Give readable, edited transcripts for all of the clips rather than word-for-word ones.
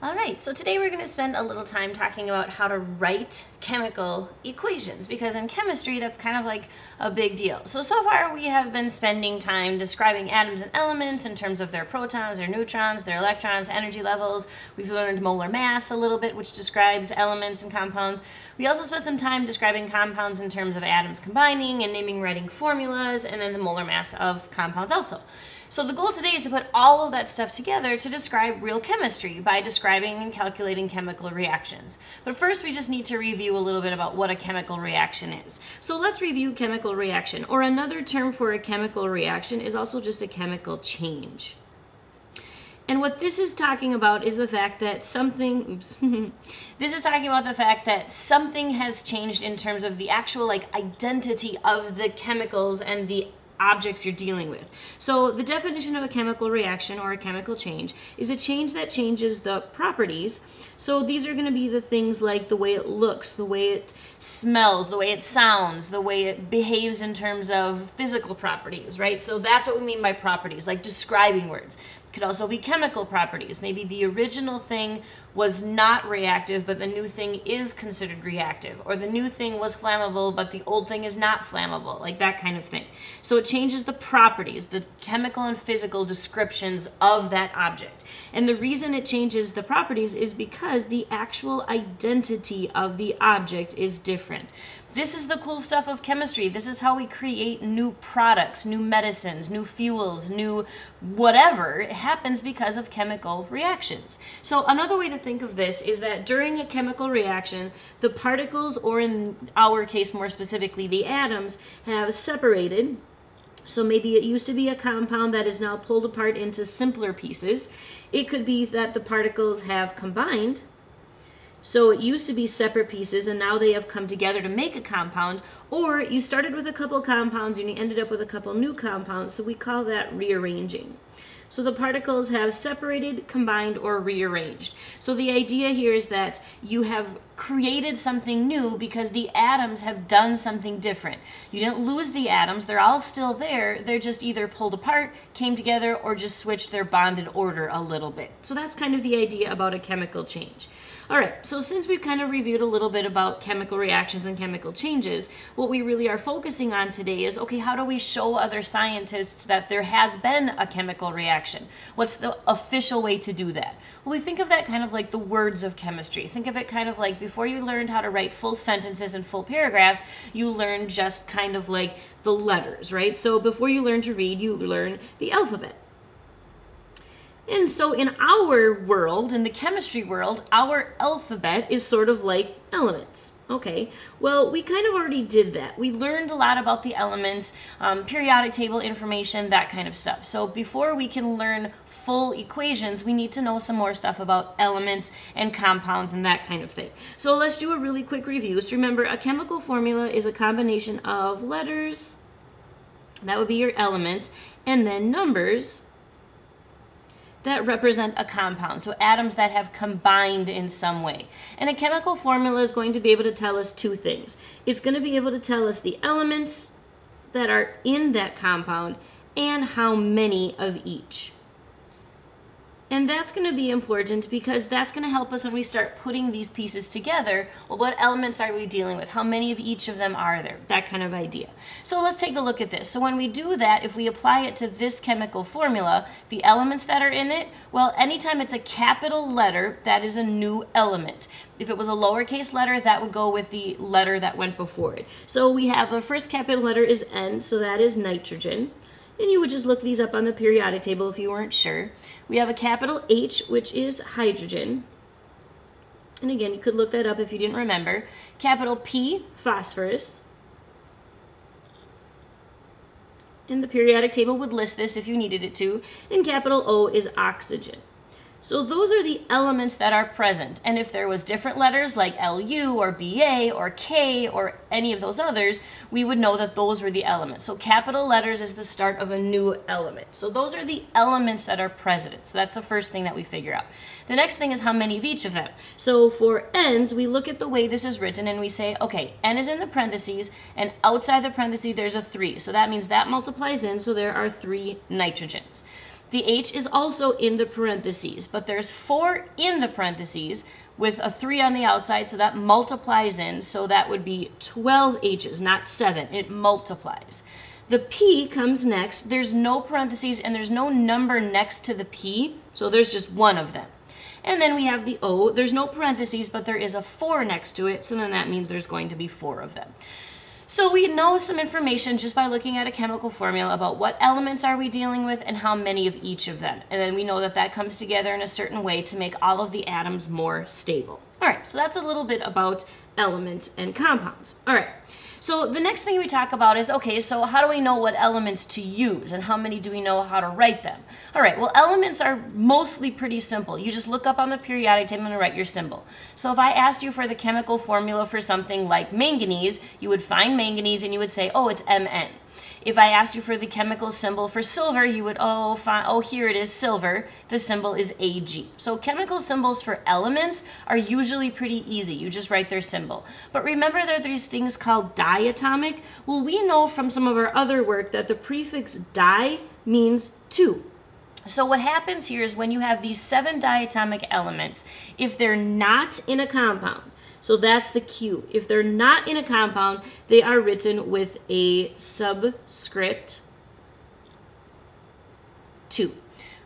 All right, so today we're going to spend a little time talking about how to write chemical equations, because in chemistry that's kind of like a big deal. So far we have been spending time describing atoms and elements in terms of their protons, their neutrons, their electrons, energy levels. We've learned molar mass a little bit, which describes elements and compounds. We also spent some time describing compounds in terms of atoms combining and naming, writing formulas, and then the molar mass of compounds also. So the goal today is to put all of that stuff together to describe real chemistry by describing and calculating chemical reactions. But first we just need to review a little bit about what a chemical reaction is. So let's review chemical reaction, or another term for a chemical reaction is also just a chemical change. And what this is talking about is the fact that something, this is talking about the fact that something has changed in terms of the actual identity of the chemicals and the objects you're dealing with. So the definition of a chemical reaction or a chemical change is a change that changes the properties. So these are going to be the things like the way it looks, the way it smells, the way it sounds, the way it behaves in terms of physical properties, right? So that's what we mean by properties, like describing words. It could also be chemical properties. Maybe the original thing was not reactive, but the new thing is considered reactive. Or the new thing was flammable, but the old thing is not flammable, like that kind of thing. So it changes the properties, the chemical and physical descriptions of that object. And the reason it changes the properties is because the actual identity of the object is different. This is the cool stuff of chemistry. This is how we create new products, new medicines, new fuels, new whatever. It happens because of chemical reactions. So another way to think of this is that during a chemical reaction, the particles, or in our case more specifically the atoms, have separated. So maybe it used to be a compound that is now pulled apart into simpler pieces. It could be that the particles have combined. So it used to be separate pieces and now they have come together to make a compound, or you started with a couple compounds and you ended up with a couple new compounds, so we call that rearranging. So the particles have separated, combined, or rearranged. So the idea here is that you have created something new because the atoms have done something different. You didn't lose the atoms, they're all still there, they're just either pulled apart, came together, or just switched their bonded order a little bit. So that's kind of the idea about a chemical change. All right, so since we've kind of reviewed a little bit about chemical reactions and chemical changes, what we really are focusing on today is, okay, how do we show other scientists that there has been a chemical reaction? What's the official way to do that? Well, we think of that kind of like the words of chemistry. Think of it kind of like before you learned how to write full sentences and full paragraphs, you learned just kind of like the letters, right? So before you learn to read, you learn the alphabet. And so in our world, in the chemistry world, our alphabet is sort of like elements. Okay, well, we kind of already did that. We learned a lot about the elements, periodic table information, that kind of stuff. So before we can learn full equations, we need to know some more stuff about elements and compounds and that kind of thing. So let's do a really quick review. So remember, a chemical formula is a combination of letters, that would be your elements, and then numbers that represent a compound, so atoms that have combined in some way. And a chemical formula is going to be able to tell us two things. It's going to be able to tell us the elements that are in that compound and how many of each. And that's going to be important because that's going to help us when we start putting these pieces together. Well, what elements are we dealing with? How many of each of them are there? That kind of idea. So let's take a look at this. So when we do that, if we apply it to this chemical formula, the elements that are in it, well, anytime it's a capital letter, that is a new element. If it was a lowercase letter, that would go with the letter that went before it. So we have the first capital letter is N, so that is nitrogen. And you would just look these up on the periodic table if you weren't sure. We have a capital H, which is hydrogen. And again, you could look that up if you didn't remember. Capital P, phosphorus. And the periodic table would list this if you needed it to. And capital O is oxygen. So those are the elements that are present. And if there was different letters like Lu or Ba or K or any of those others, we would know that those were the elements. So capital letters is the start of a new element. So those are the elements that are present. So that's the first thing that we figure out. The next thing is how many of each of them. So for N's, we look at the way this is written and we say, okay, N is in the parentheses, and outside the parentheses there's a 3. So that means that multiplies in, so there are 3 nitrogens. The H is also in the parentheses, but there's 4 in the parentheses with a 3 on the outside, so that multiplies in, so that would be 12 H's, not 7. It multiplies. The P comes next. There's no parentheses and there's no number next to the P, so there's just one of them. And then we have the O. There's no parentheses, but there is a 4 next to it, so then that means there's going to be 4 of them. So we know some information just by looking at a chemical formula about what elements are we dealing with and how many of each of them. And then we know that that comes together in a certain way to make all of the atoms more stable. All right, so that's a little bit about elements and compounds. All right. So the next thing we talk about is, okay, so how do we know what elements to use and how many do we know how to write them? All right, well, elements are mostly pretty simple. You just look up on the periodic table and write your symbol. So if I asked you for the chemical formula for something like manganese, you would find manganese and you would say, oh, it's Mn. If I asked you for the chemical symbol for silver, you would, oh, here it is, silver. The symbol is Ag. So chemical symbols for elements are usually pretty easy. You just write their symbol. But remember there are these things called diatomic? Well, we know from some of our other work that the prefix di means 2. So what happens here is when you have these 7 diatomic elements, if they're not in a compound, so that's the Q. If they're not in a compound, they are written with a subscript 2,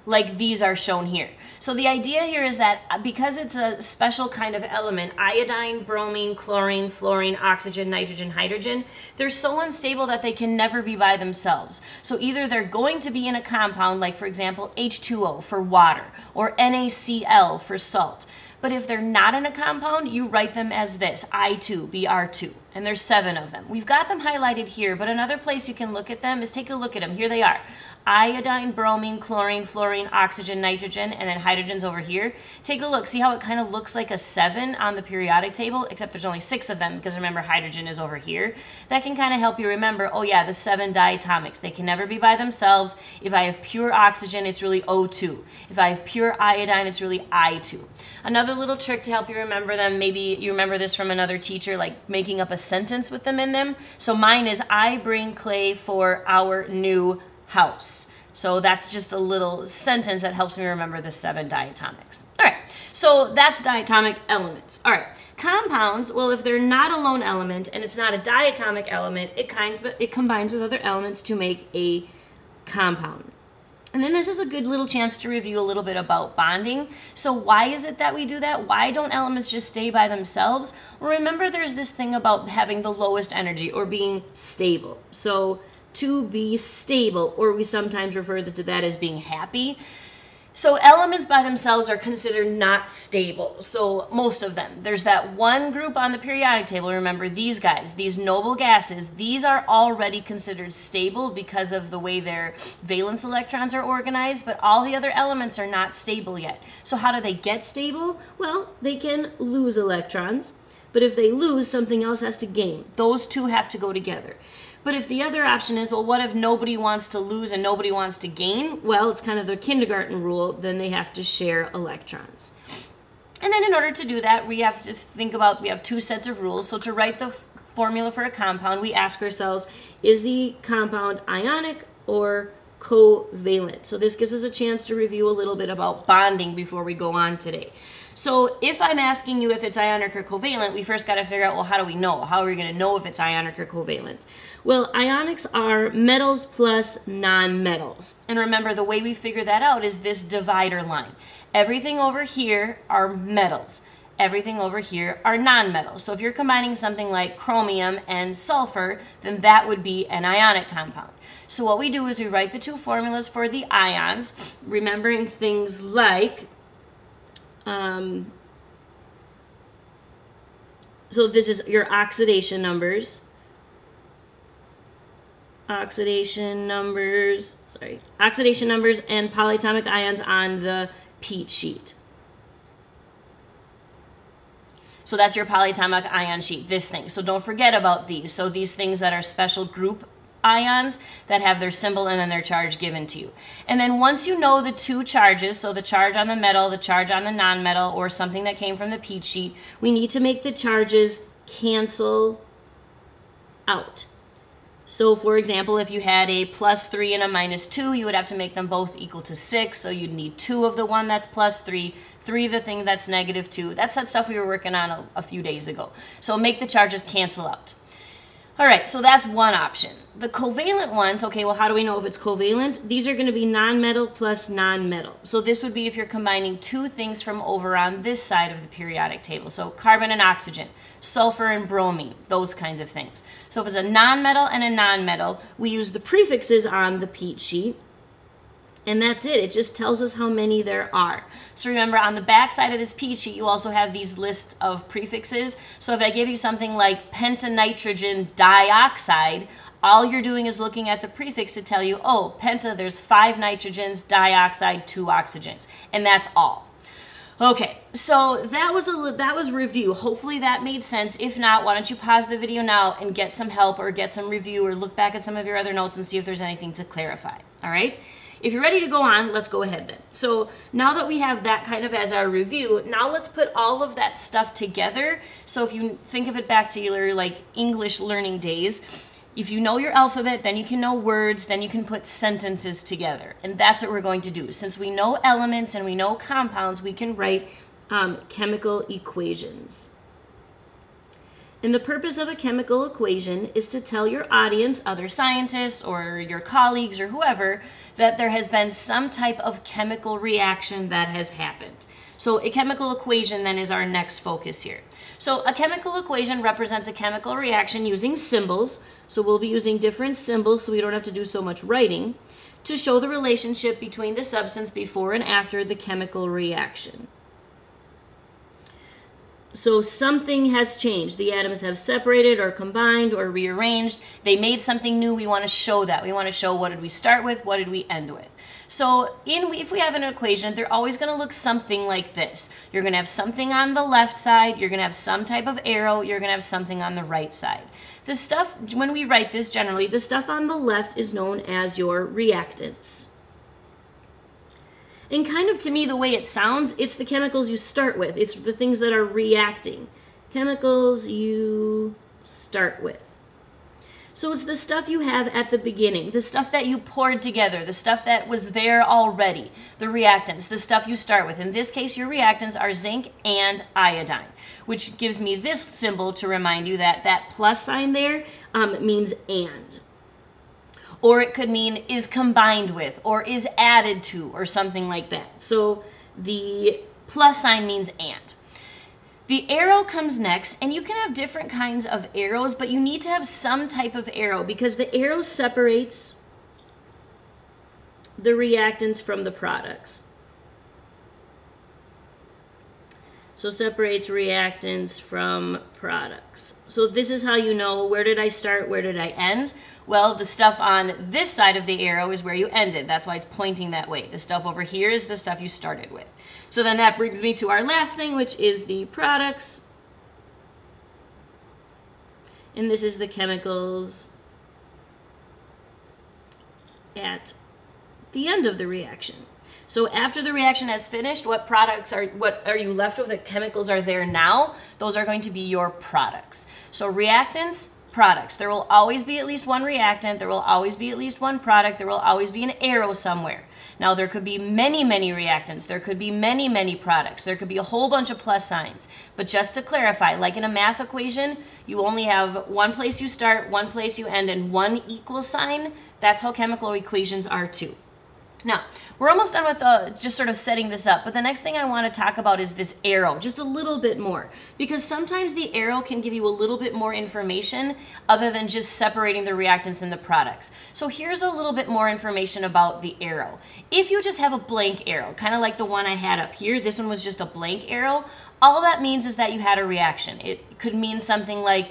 like these are shown here. So the idea here is that because it's a special kind of element, iodine, bromine, chlorine, fluorine, oxygen, nitrogen, hydrogen, they're so unstable that they can never be by themselves. So either they're going to be in a compound, like for example, H2O for water, or NaCl for salt. But if they're not in a compound, you write them as this, I2, Br2, and there's 7 of them. We've got them highlighted here, but another place you can look at them is take a look at them. Here they are. Iodine, bromine, chlorine, fluorine, oxygen, nitrogen, and then hydrogen's over here. Take a look. See how it kind of looks like a 7 on the periodic table, except there's only 6 of them because remember hydrogen is over here. That can kind of help you remember, oh yeah, the 7 diatomics. They can never be by themselves. If I have pure oxygen, it's really O2. If I have pure iodine, it's really I2. Another little trick to help you remember them, maybe you remember this from another teacher, like making up a sentence with them in them. So mine is, I bring clay for our new house. So that's just a little sentence that helps me remember the 7 diatomics. All right, so that's diatomic elements. All right, compounds, well, if they're not a lone element and it's not a diatomic element, it combines with other elements to make a compound. And then this is a good little chance to review a little bit about bonding. So why is it that we do that? Why don't elements just stay by themselves? Well, remember there's this thing about having the lowest energy or being stable. So to be stable, or we sometimes refer to that as being happy. So elements by themselves are considered not stable. So most of them. There's that one group on the periodic table. Remember these guys, these noble gases, these are already considered stable because of the way their valence electrons are organized, but all the other elements are not stable yet. So how do they get stable? Well, they can lose electrons, but if they lose, something else has to gain. Those two have to go together. But if the other option is, well, what if nobody wants to lose and nobody wants to gain? Well, it's kind of the kindergarten rule, then they have to share electrons. And then in order to do that, we have to think about, we have 2 sets of rules. So to write the formula for a compound, we ask ourselves, is the compound ionic or covalent? So this gives us a chance to review a little bit about bonding before we go on today. So if I'm asking you if it's ionic or covalent, we first got to figure out, well, how do we know? How are we going to know if it's ionic or covalent? Well, ionics are metals plus nonmetals. And remember, the way we figure that out is this divider line. Everything over here are metals. Everything over here are nonmetals. So if you're combining something like chromium and sulfur, then that would be an ionic compound. So what we do is we write the 2 formulas for the ions, remembering things like so this is your oxidation numbers. Oxidation numbers and polyatomic ions on the Pete sheet. So that's your polyatomic ion sheet, this thing. So don't forget about these. So these things that are special group ions that have their symbol and then their charge given to you. And then once you know the 2 charges, so the charge on the metal, the charge on the nonmetal, or something that came from the Pete sheet, we need to make the charges cancel out. So for example, if you had a +3 and a -2, you would have to make them both equal to 6. So you'd need 2 of the one that's +3, 3 of the thing that's -2. That's that stuff we were working on a few days ago. So make the charges cancel out. All right, so that's one option. The covalent ones, okay, well, how do we know if it's covalent? These are going to be non-metal plus non-metal. So this would be if you're combining two things from over on this side of the periodic table. So carbon and oxygen, sulfur and bromine, those kinds of things. So if it's a non-metal and a non-metal, we use the prefixes on the peat sheet. And that's it. It just tells us how many there are. So remember, on the back side of this peat sheet, you also have these lists of prefixes. So if I give you something like pentanitrogen dioxide, all you're doing is looking at the prefix to tell you, oh, penta, there's 5 nitrogens, dioxide, 2 oxygens. And that's all. Okay, so that was review. Hopefully that made sense. If not, why don't you pause the video now and get some help or get some review or look back at some of your other notes and see if there's anything to clarify. All right? If you're ready to go on, let's go ahead then. So now that we have that kind of as our review, now let's put all of that stuff together. So if you think of it back to your like English learning days, if you know your alphabet, then you can know words, then you can put sentences together. And that's what we're going to do. Since we know elements and we know compounds, we can write chemical equations. And the purpose of a chemical equation is to tell your audience, other scientists or your colleagues or whoever, that there has been some type of chemical reaction that has happened. So a chemical equation then is our next focus here. So a chemical equation represents a chemical reaction using symbols. So we'll be using different symbols so we don't have to do so much writing to show the relationship between the substance before and after the chemical reaction. So something has changed. The atoms have separated or combined or rearranged. They made something new. We want to show that. We want to show what did we start with, what did we end with. So if we have an equation, they're always going to look something like this. You're going to have something on the left side. You're going to have some type of arrow. You're going to have something on the right side. The stuff, when we write this generally, the stuff on the left is known as your reactants. And kind of to me, the way it sounds, it's the chemicals you start with. It's the things that are reacting. Chemicals you start with. So it's the stuff you have at the beginning, the stuff that you poured together, the stuff that was there already, the reactants, the stuff you start with. In this case, your reactants are zinc and iodine, which gives me this symbol to remind you that that plus sign there means and. Or it could mean is combined with, or is added to, or something like that. So the plus sign means and. The arrow comes next, and you can have different kinds of arrows, but you need to have some type of arrow because the arrow separates the reactants from the products. So separates reactants from products. So this is how you know, where did I start, where did I end? Well, the stuff on this side of the arrow is where you ended. That's why it's pointing that way. The stuff over here is the stuff you started with. So then that brings me to our last thing, which is the products. And this is the chemicals at the end of the reaction. So after the reaction has finished, what are you left with? The chemicals are there now. Those are going to be your products. So reactants, products. There will always be at least one reactant. There will always be at least one product. There will always be an arrow somewhere. Now there could be many, many reactants. There could be many, many products. There could be a whole bunch of plus signs. But just to clarify, like in a math equation, you only have one place you start, one place you end, and one equal sign. That's how chemical equations are too. Now, we're almost done with just sort of setting this up, but the next thing I want to talk about is this arrow, just a little bit more, because sometimes the arrow can give you a little bit more information other than just separating the reactants and the products. So here's a little bit more information about the arrow. If you just have a blank arrow, kind of like the one I had up here, this one was just a blank arrow, all that means is that you had a reaction. It could mean something like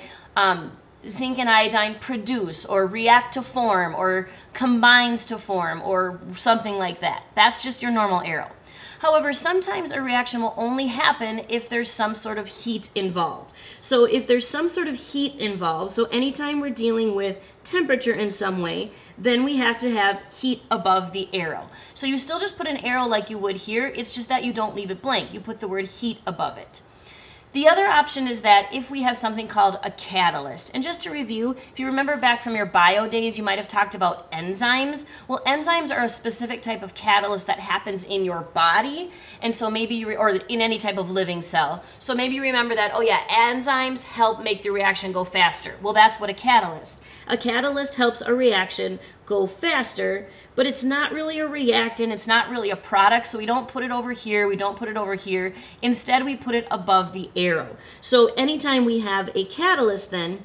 zinc and iodine produce or react to form or combines to form or something like that. That's just your normal arrow. However, sometimes a reaction will only happen if there's some sort of heat involved. So if there's some sort of heat involved, so anytime we're dealing with temperature in some way, then we have to have heat above the arrow. So you still just put an arrow like you would here, it's just that you don't leave it blank. You put the word heat above it. The other option is that if we have something called a catalyst, and just to review, if you remember back from your bio days, you might have talked about enzymes. Well, enzymes are a specific type of catalyst that happens in your body, and so maybe or in any type of living cell. So maybe you remember that, oh yeah, enzymes help make the reaction go faster. Well, that's what a catalyst. A catalyst helps a reaction go faster, but it's not really a reactant, it's not really a product, so we don't put it over here, we don't put it over here. Instead, we put it above the arrow. So anytime we have a catalyst then,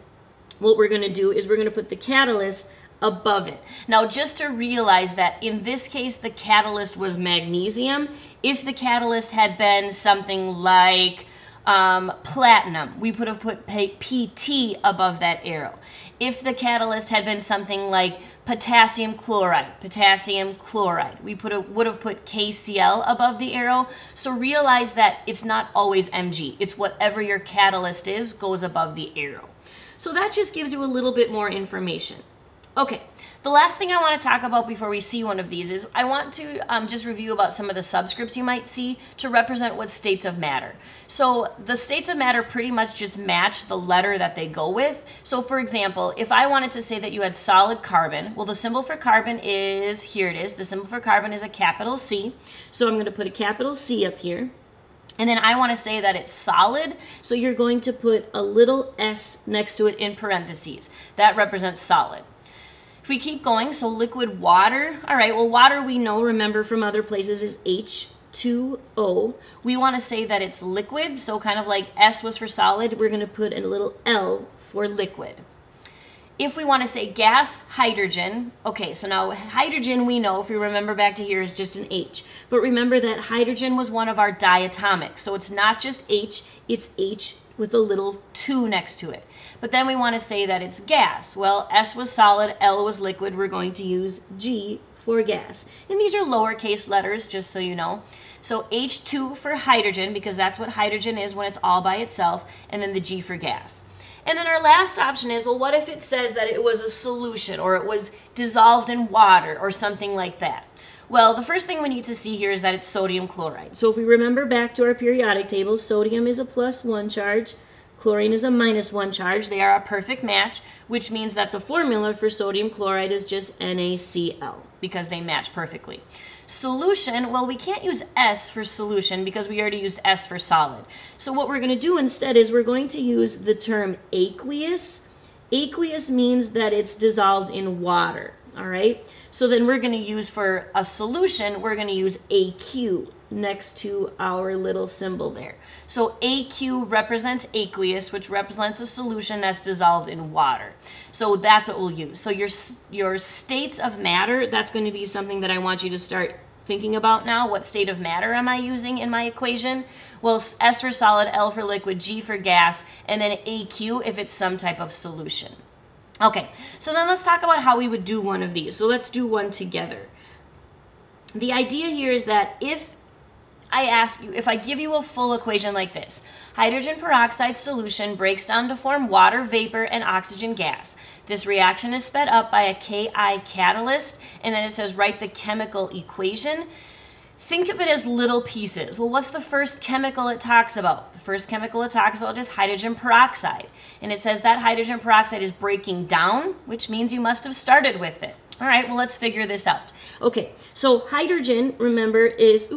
what we're gonna do is we're gonna put the catalyst above it. Now, just to realize that in this case, the catalyst was magnesium. If the catalyst had been something like platinum, we would have put PT above that arrow. If the catalyst had been something like potassium chloride, we would have put KCl above the arrow. So realize that it's not always Mg. It's whatever your catalyst is goes above the arrow. So that just gives you a little bit more information. Okay, the last thing I want to talk about before we see one of these is I want to just review about some of the subscripts you might see to represent what states of matter. So the states of matter pretty much just match the letter that they go with. So for example, if I wanted to say that you had solid carbon, well, the symbol for carbon is, here it is, the symbol for carbon is a capital C. So I'm going to put a capital C up here. And then I want to say that it's solid, so you're going to put a little s next to it in parentheses. That represents solid. If we keep going, so liquid water, all right, well, water we know, remember from other places, is H2O. We want to say that it's liquid, so kind of like S was for solid, we're going to put a little L for liquid. If we want to say gas, hydrogen, okay, so now hydrogen we know, if we remember back to here, is just an H. But remember that hydrogen was one of our diatomics, so it's not just H, it's H with a little 2 next to it. But then we want to say that it's gas. Well, S was solid, L was liquid. We're going to use G for gas. And these are lowercase letters, just so you know. So H2 for hydrogen, because that's what hydrogen is when it's all by itself, and then the G for gas. And then our last option is, well, what if it says that it was a solution, or it was dissolved in water, or something like that? Well, the first thing we need to see here is that it's sodium chloride. So if we remember back to our periodic table, sodium is a +1 charge, chlorine is a -1 charge. They are a perfect match, which means that the formula for sodium chloride is just NaCl, because they match perfectly. Solution, well, we can't use S for solution because we already used S for solid. So what we're going to do instead is we're going to use the term aqueous. Aqueous means that it's dissolved in water, all right? So then we're going to use for a solution, we're going to use AQ next to our little symbol there. So AQ represents aqueous, which represents a solution that's dissolved in water. So that's what we'll use. So your states of matter, that's going to be something that I want you to start thinking about now. What state of matter am I using in my equation? Well, S for solid, L for liquid, G for gas, and then AQ if it's some type of solution. Okay, so then let's talk about how we would do one of these. So let's do one together. The idea here is that if I give you a full equation like this, hydrogen peroxide solution breaks down to form water vapor and oxygen gas. This reaction is sped up by a Ki catalyst, and then it says write the chemical equation. Think of it as little pieces. Well, what's the first chemical it talks about? The first chemical it talks about is hydrogen peroxide. And it says that hydrogen peroxide is breaking down, which means you must have started with it. All right, well, let's figure this out. Okay, so hydrogen, remember, is,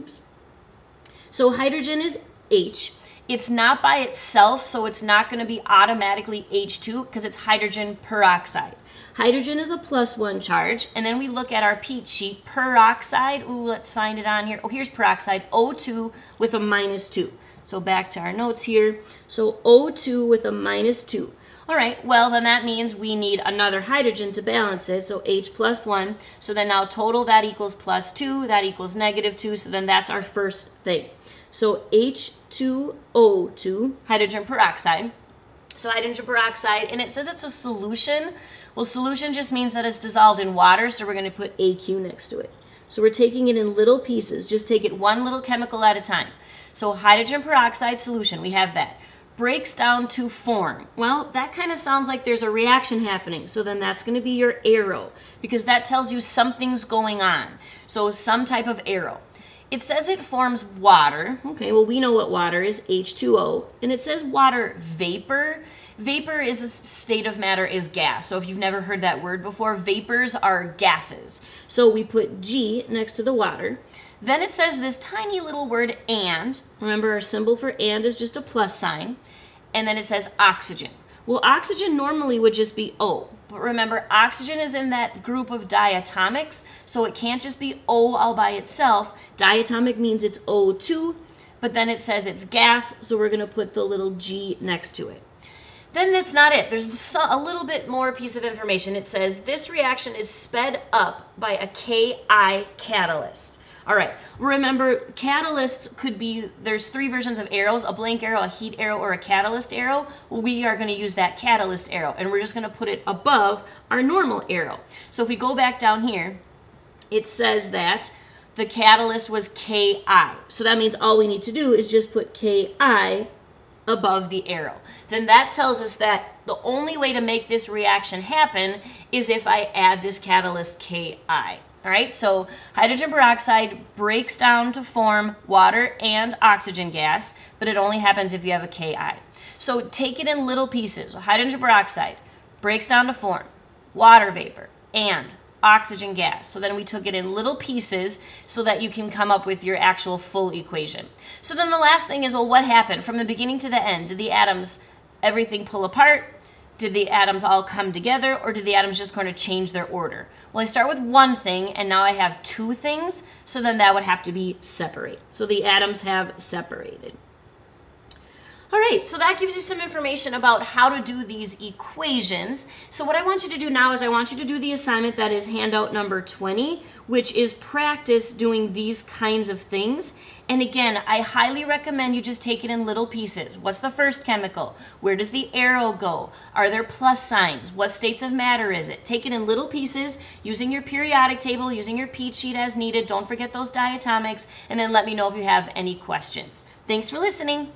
so hydrogen is H. It's not by itself, so it's not going to be automatically H2 because it's hydrogen peroxide. Hydrogen is a +1 charge, and then we look at our peat sheet, peroxide, let's find it on here. Oh, here's peroxide, O2 with a -2. So back to our notes here. So O2 with a -2. All right, well, then that means we need another hydrogen to balance it, so H +1. So then now total, that equals +2, that equals -2, so then that's our first thing. So H2O2, hydrogen peroxide. So hydrogen peroxide, and it says it's a solution. Well, solution just means that it's dissolved in water, so we're going to put AQ next to it. So we're taking it in little pieces. Just take it one little chemical at a time. So hydrogen peroxide solution, we have that. Breaks down to form. Well, that kind of sounds like there's a reaction happening. So then that's going to be your arrow, because that tells you something's going on. So some type of arrow. It says it forms water. Okay, well, we know what water is, H2O. And it says water vapor. Vapor is a state of matter is gas. So if you've never heard that word before, vapors are gases. So we put G next to the water. Then it says this tiny little word and. Remember, our symbol for and is just a plus sign. And then it says oxygen. Well, oxygen normally would just be O. But remember, oxygen is in that group of diatomics, so it can't just be O all by itself. Diatomic means it's O2, but then it says it's gas, so we're going to put the little G next to it. Then that's not it. There's a little bit more piece of information. It says this reaction is sped up by a Ki catalyst. All right, remember, catalysts could be, there's three versions of arrows, a blank arrow, a heat arrow, or a catalyst arrow. Well, we are going to use that catalyst arrow, and we're just going to put it above our normal arrow. So if we go back down here, it says that the catalyst was Ki. So that means all we need to do is just put Ki above the arrow. Then that tells us that the only way to make this reaction happen is if I add this catalyst Ki. All right, so hydrogen peroxide breaks down to form water and oxygen gas, but it only happens if you have a Ki. So take it in little pieces. Hydrogen peroxide breaks down to form water vapor and oxygen gas. So then we took it in little pieces so that you can come up with your actual full equation. So then the last thing is, well, what happened from the beginning to the end? Did the atoms, everything pull apart? Did the atoms all come together, or did the atoms just kind of change their order? Well, I start with one thing, and now I have two things, so then that would have to be separate. So the atoms have separated. All right, so that gives you some information about how to do these equations. So what I want you to do now is I want you to do the assignment that is handout number 20, which is practice doing these kinds of things. And again, I highly recommend you just take it in little pieces. What's the first chemical? Where does the arrow go? Are there plus signs? What states of matter is it? Take it in little pieces using your periodic table, using your peat sheet as needed. Don't forget those diatomics, and then let me know if you have any questions. Thanks for listening.